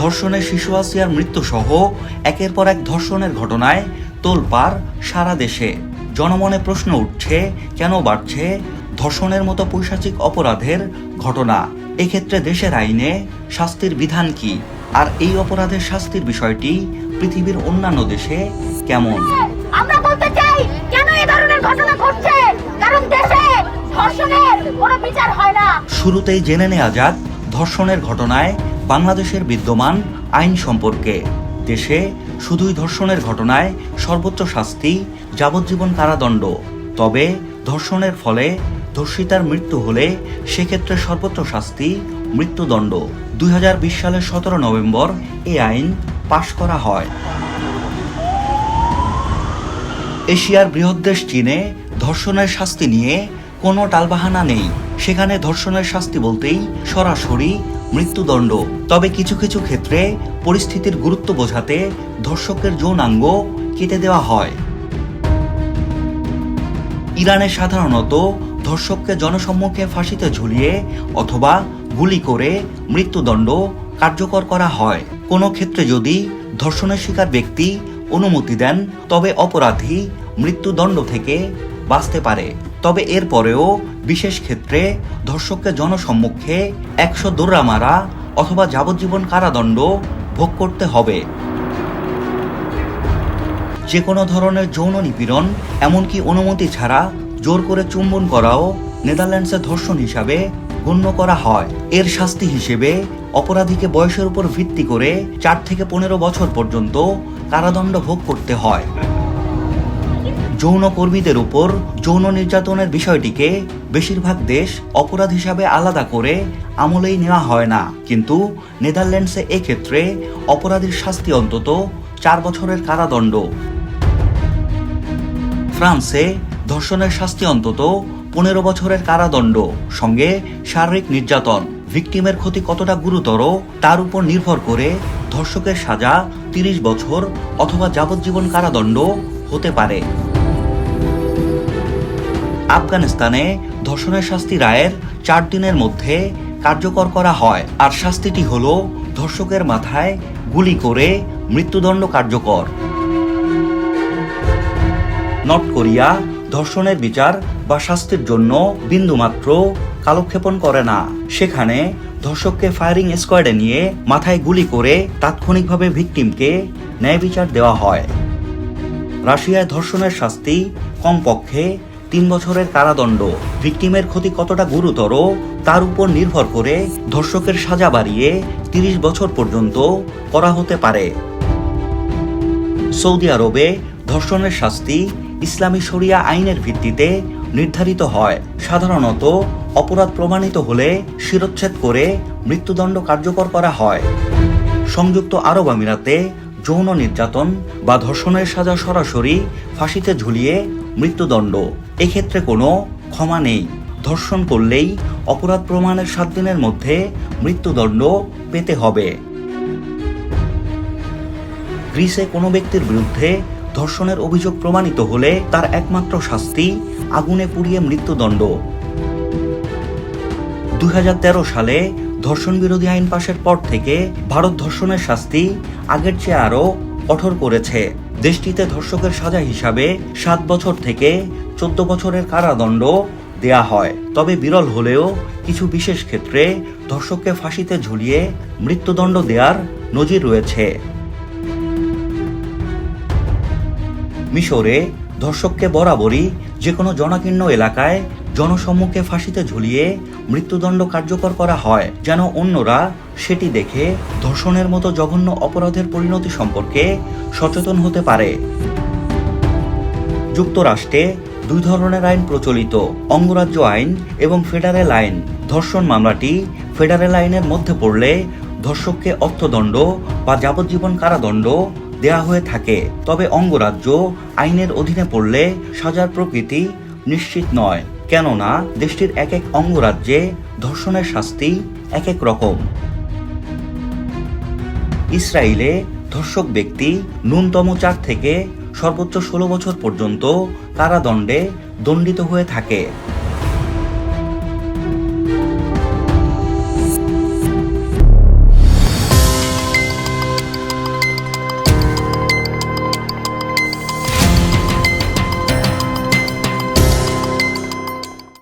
ধর্ষণে শিশু আসিয়ার মৃত্যুসহ একের পর এক ধর্ষণের ঘটনায় তোলপাড় সারা দেশে। জনমনে প্রশ্ন উঠছে, কেন বাড়ছে ধর্ষণের মতো পৈশাচিক অপরাধের ঘটনা? এক্ষেত্রে দেশের আইনে শাস্তির বিধান কি, আর এই অপরাধের শাস্তির বিষয়টি পৃথিবীর অন্যান্য দেশে কেমন? আমরা বলতে চাই, কেন এই ধরনের ঘটনা ঘটছে? কারণ দেশে ধর্ষণের কোনো বিচার হয় না। শুরুতেই জেনে নেওয়া যাক ধর্ষণের ঘটনায় বাংলাদেশের বিদ্যমান আইন সম্পর্কে। দেশে শুধুই ধর্ষণের ঘটনায় সর্বোচ্চ শাস্তি যাবজ্জীবন কারাদণ্ড। তবে ধর্ষণের ফলে ধর্ষিতার মৃত্যু হলে সেক্ষেত্রে সর্বোচ্চ শাস্তি মৃত্যুদণ্ড। 2020 সালের 17 নভেম্বর এই আইন পাশ করা হয়। এশিয়ার বৃহৎ দেশ চীনে ধর্ষণের শাস্তি নিয়ে কোনো টালবাহানা নেই। সেখানে ধর্ষণের শাস্তি বলতেই সরাসরি মৃত্যুদণ্ড। তবে কিছু কিছু ক্ষেত্রে পরিস্থিতির গুরুত্ব বোঝাতে ধর্ষকের যৌনাঙ্গ কেটে দেওয়া হয়। ইরানে সাধারণত ধর্ষককে জনসম্মুখে ফাঁসিতে ঝুলিয়ে অথবা গুলি করে মৃত্যুদণ্ড কার্যকর করা হয়। কোনো ক্ষেত্রে যদি ধর্ষণের শিকার ব্যক্তি অনুমতি দেন, তবে অপরাধী মৃত্যুদণ্ড থেকে বাঁচতে পারে। তবে এরপরেও বিশেষ ক্ষেত্রে ধর্ষককে জনসম্মুখে 100 দৌড়া মারা অথবা যাবজ্জীবন কারাদণ্ড ভোগ করতে হবে। যে কোনো ধরনের যৌন নিপীড়ন, এমনকি অনুমতি ছাড়া জোর করে চুম্বন করাও নেদারল্যান্ডসে ধর্ষণ হিসাবে গণ্য করা হয়। এর শাস্তি হিসেবে অপরাধীকে বয়সের উপর ভিত্তি করে 4 থেকে 15 বছর পর্যন্ত কারাদণ্ড ভোগ করতে হয়। যৌন কর্মীদের উপর যৌন নির্যাতনের বিষয়টিকে বেশিরভাগ দেশ অপরাধ হিসাবে আলাদা করে আমলেই নেওয়া হয় না, কিন্তু নেদারল্যান্ডসে এক্ষেত্রে অপরাধীর শাস্তি অন্তত 4 বছরের কারাদণ্ড। ফ্রান্সে ধর্ষণের শাস্তি অন্তত 15 বছরের কারাদণ্ড, সঙ্গে শারীরিক নির্যাতন। ভিকটিমের ক্ষতি কতটা গুরুতর তার উপর নির্ভর করে ধর্ষকের সাজা 30 বছর অথবা যাবজ্জীবন কারাদণ্ড হতে পারে। আফগানিস্তানে ধর্ষণের শাস্তি রায়ের 4 দিনের মধ্যে কার্যকর করা হয়, আর শাস্তিটি হল ধর্ষকের মাথায় গুলি করে মৃত্যুদণ্ড কার্যকর। নর্থ কোরিয়া ধর্ষণের বিচার বা শাস্তির জন্য বিন্দুমাত্র কালক্ষেপণ করে না। সেখানে ধর্ষককে ফায়ারিং স্কোয়াডে নিয়ে মাথায় গুলি করে তাৎক্ষণিকভাবে ভিকটিমকে ন্যায় বিচার দেওয়া হয়। রাশিয়ায় ধর্ষণের শাস্তি কমপক্ষে 3 বছরের কারাদণ্ড। ভিকটিমের ক্ষতি কতটা গুরুতর তার উপর নির্ভর করে ধর্ষকের সাজা বাড়িয়ে 30 বছর পর্যন্ত করা হতে পারে। সৌদি আরবে ধর্ষণের শাস্তি ইসলামী শরিয়া আইনের ভিত্তিতে নির্ধারিত হয়। সাধারণত অপরাধ প্রমাণিত হলে শিরচ্ছেদ করে মৃত্যুদণ্ড কার্যকর করা হয়। সংযুক্ত আরব আমিরাতে যৌন নির্যাতন বা ধর্ষণের সাজা সরাসরি ফাঁসিতে ঝুলিয়ে মৃত্যুদণ্ড। এক্ষেত্রে কোনো ক্ষমা নেই। ধর্ষণ করলেই অপরাধ প্রমাণের 7 দিনের মধ্যে মৃত্যুদণ্ড পেতে হবে। গ্রিসে কোনো ব্যক্তির বিরুদ্ধে ধর্ষণের অভিযোগ প্রমাণিত হলে তার একমাত্র শাস্তি আগুনে পুড়িয়ে মৃত্যুদণ্ড। 2013 সালে ধর্ষণ বিরোধী আইন পাশের পর থেকে ভারত ধর্ষণের শাস্তি আগের চেয়ে আরও কঠোর করেছে। দেশটিতে ধর্ষকের সাজা হিসাবে 7 বছর থেকে 14 বছরের কারাদণ্ড দেয়া হয়। তবে বিরল হলেও কিছু বিশেষ ক্ষেত্রে ধর্ষককে ফাঁসিতে ঝুলিয়ে মৃত্যুদণ্ড দেওয়ার নজির রয়েছে। মিশরে ধর্ষককে বরাবরই যে কোনো জনাকীর্ণ এলাকায় জনসম্মুখে ফাঁসিতে ঝুলিয়ে মৃত্যুদণ্ড কার্যকর করা হয়, যেন অন্যরা সেটি দেখে ধর্ষণের মতো জঘন্য অপরাধের পরিণতি সম্পর্কে সচেতন হতে পারে। যুক্তরাষ্ট্রে 2 ধরনের আইন প্রচলিত, অঙ্গরাজ্য আইন এবং ফেডারেল আইন। ধর্ষণ মামলাটি ফেডারেল আইনের মধ্যে পড়লে ধর্ষককে অর্থদণ্ড বা যাবজ্জীবন কারাদণ্ড দেয়া হয়ে থাকে। তবে অঙ্গরাজ্য আইনের অধীনে পড়লে সাজার প্রকৃতি নিশ্চিত নয়, কেননা দেশটির এক এক অঙ্গরাজ্যে ধর্ষণের শাস্তি এক এক রকম। ইসরায়েলে ধর্ষক ব্যক্তি ন্যূনতম 4 থেকে সর্বোচ্চ 16 বছর পর্যন্ত কারাদণ্ডে দণ্ডিত হয়ে থাকে।